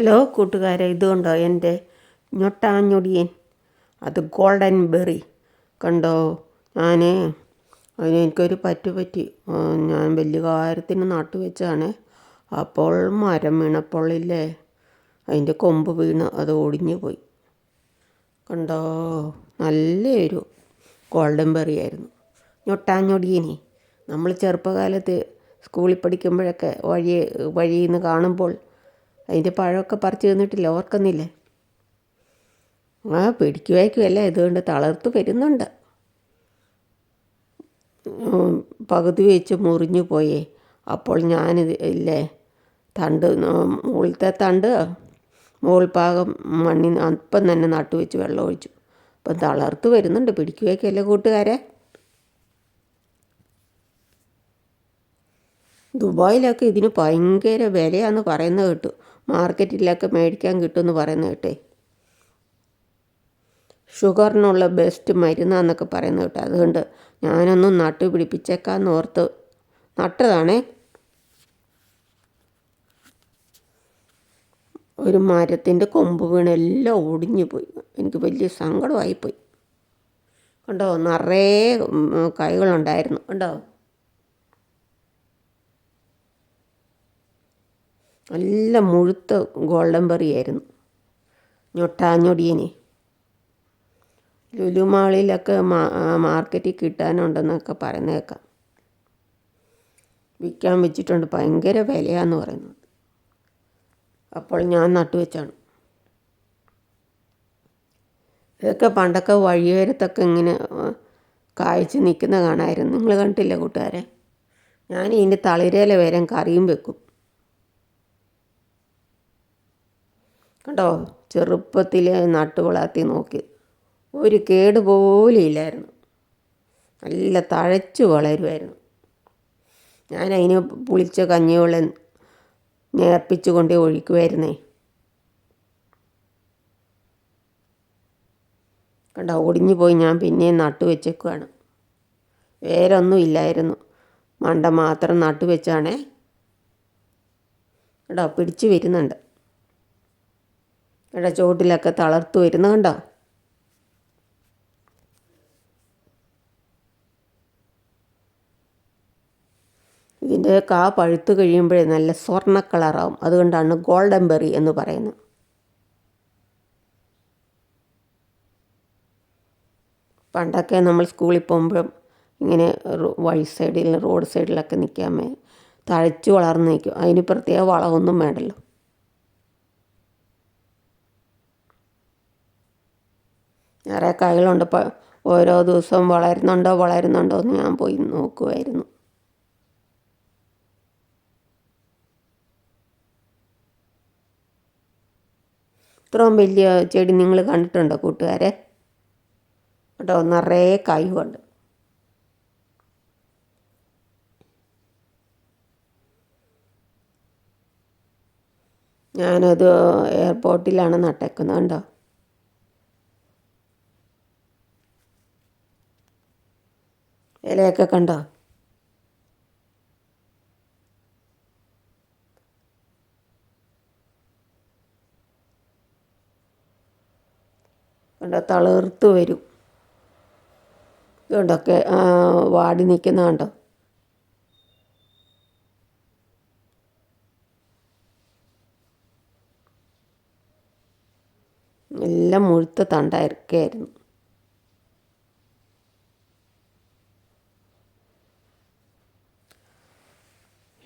Hello കൂട്ടുകാരെ, ഇതുകൊണ്ടോ എൻ്റെ ഞൊട്ടാഞ്ഞൊടിയൻ, അത് ഗോൾഡൻ ബെറി കണ്ടോ. എനിക്കൊരു പറ്റി ഞാൻ വലിയ കാര്യത്തിന് നട്ടു വെച്ചാണ്. അപ്പോൾ മരം വീണപ്പോഴില്ലേ, അതിൻ്റെ കൊമ്പ് വീണ് അത് ഒടിഞ്ഞു പോയി. കണ്ടോ, നല്ലൊരു ഗോൾഡൻ ബെറി ആയിരുന്നു ഞൊട്ടാഞ്ഞൊടിയനെ. നമ്മൾ ചെറുപ്പകാലത്ത് സ്കൂളിൽ പഠിക്കുമ്പോഴൊക്കെ വഴിയിൽ നിന്ന് കാണുമ്പോൾ അതിൻ്റെ പഴമൊക്കെ പറിച്ച് തിന്നിട്ടില്ല, ഓർക്കുന്നില്ലേ? പിടിക്കുവായിരിക്കുമല്ല, ഇതുകൊണ്ട് തളർത്ത് വരുന്നുണ്ട്. പകുതി വെച്ച് മുറിഞ്ഞു പോയേ. അപ്പോൾ ഞാനിത് ഇല്ലേ, മുകളിലത്തെ മുകൾ ഭാഗം മണ്ണിൽ അപ്പം തന്നെ നട്ടു വെച്ച് വെള്ളം ഒഴിച്ചു. അപ്പം തളർത്ത് വരുന്നുണ്ട്. പിടിക്കുവായിരിക്കുമല്ലേ കൂട്ടുകാരെ? ദുബായിലൊക്കെ ഇതിന് ഭയങ്കര വിലയാണെന്ന് പറയുന്നത് കേട്ടു. മാർക്കറ്റിലൊക്കെ മേടിക്കാൻ കിട്ടുമെന്ന് പറയുന്നത് കേട്ടേ. ഷുഗറിനുള്ള ബെസ്റ്റ് മരുന്നാന്നൊക്കെ പറയുന്നത് കേട്ടോ. അതുകൊണ്ട് ഞാനൊന്നും നട്ടു പിടിപ്പിച്ചേക്കാന്ന് ഓർത്ത് നട്ടതാണേ. ഒരു മരത്തിൻ്റെ കൊമ്പ് വീണ് എല്ലാം ഒടിഞ്ഞു പോയി. എനിക്ക് വലിയ സങ്കടമായിപ്പോയി. കണ്ടോ, നിറയെ കായ്കളുണ്ടായിരുന്നു. കണ്ടോ, നല്ല മുഴുത്ത ഗോൾഡൻ ബെറി ആയിരുന്നു ഞൊട്ടാഞ്ഞൊടിയനെ. ലുലുമാളിലൊക്കെ മാർക്കറ്റിൽ കിട്ടാനുണ്ടെന്നൊക്കെ പറയുന്നേക്കാം. വിൽക്കാൻ വെച്ചിട്ടുണ്ട്, ഭയങ്കര വിലയാന്ന് പറയുന്നത്. അപ്പോൾ ഞാൻ നട്ടുവെച്ചാണ്. ഇതൊക്കെ പണ്ടൊക്കെ വഴിയോരത്തൊക്കെ ഇങ്ങനെ കായ്ച്ച് നിൽക്കുന്ന കാണാമായിരുന്നു. നിങ്ങൾ കണ്ടിട്ടില്ല കൂട്ടുകാരെ? ഞാൻ ഇതിൻ്റെ തളിരയില വരെ കറിയും വെക്കും. കണ്ടോ, ചെറുപ്പത്തിൽ നട്ടു വളർത്തി നോക്കി, ഒരു കേട് പോലും ഇല്ലായിരുന്നു. നല്ല തഴച്ചു വളരുമായിരുന്നു. ഞാനതിന് പുളിച്ച കഞ്ഞിവെള്ളം നേർപ്പിച്ച് കൊണ്ടേ ഒഴിക്കുമായിരുന്നേ. കണ്ടോ, ഒടിഞ്ഞു പോയി. ഞാൻ പിന്നെയും നട്ടു വെച്ചേക്കുവാണ്. വേരൊന്നും ഇല്ലായിരുന്നു, മണ്ട മാത്രം നട്ടു വെച്ചാണേ. കണ്ടോ, പിടിച്ച് വരുന്നുണ്ട്. കണ്ടോ, ചുവട്ടിലൊക്കെ തളർത്ത് വരുന്ന കണ്ടോ. ഇതിൻ്റെ കാ പഴുത്ത് കഴിയുമ്പോഴേ നല്ല സ്വർണ്ണ കളറാവും. അതുകൊണ്ടാണ് ഗോൾഡൻ ബെറി എന്ന് പറയുന്നത്. പണ്ടൊക്കെ നമ്മൾ സ്കൂളിൽ പോകുമ്പോഴും ഇങ്ങനെ റോഡ് സൈഡിലൊക്കെ നിൽക്കാമേ തഴച്ചു വളർന്ന് നിൽക്കും. അതിന് പ്രത്യേക വളമൊന്നും വേണ്ടല്ലോ. നിറയെ കായ്കളുണ്ട്. ഓരോ ദിവസവും വളരുന്നുണ്ടോ എന്ന് ഞാൻ പോയി നോക്കുമായിരുന്നു. ഇത്രയും വലിയ ചെടി നിങ്ങൾ കണ്ടിട്ടുണ്ടോ കൂട്ടുകാരെ? കേട്ടോ, നിറയെ കായുണ്ട്. ഞാനത് എയർപോർട്ടിലാണ് നട്ടേക്കുന്നത്. കണ്ടോ, ഇലയൊക്കെ കണ്ടോ. കണ്ടോ, തളിർത്ത് വരും. ഇതുകൊണ്ടൊക്കെ വാടി നിൽക്കുന്ന കണ്ടോ. എല്ലാം മുഴുത്ത തണ്ടായിരിക്കായിരുന്നു.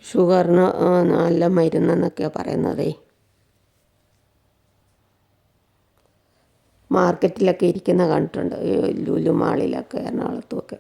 ഷുഗറിന് നല്ല മരുന്നെന്നൊക്കെയാണ് പറയുന്നതേ. മാർക്കറ്റിലൊക്കെ ഇരിക്കുന്ന കണ്ടിട്ടുണ്ട്, ലുലു മാളിലൊക്കെ, എറണാകുളത്തുമൊക്കെ.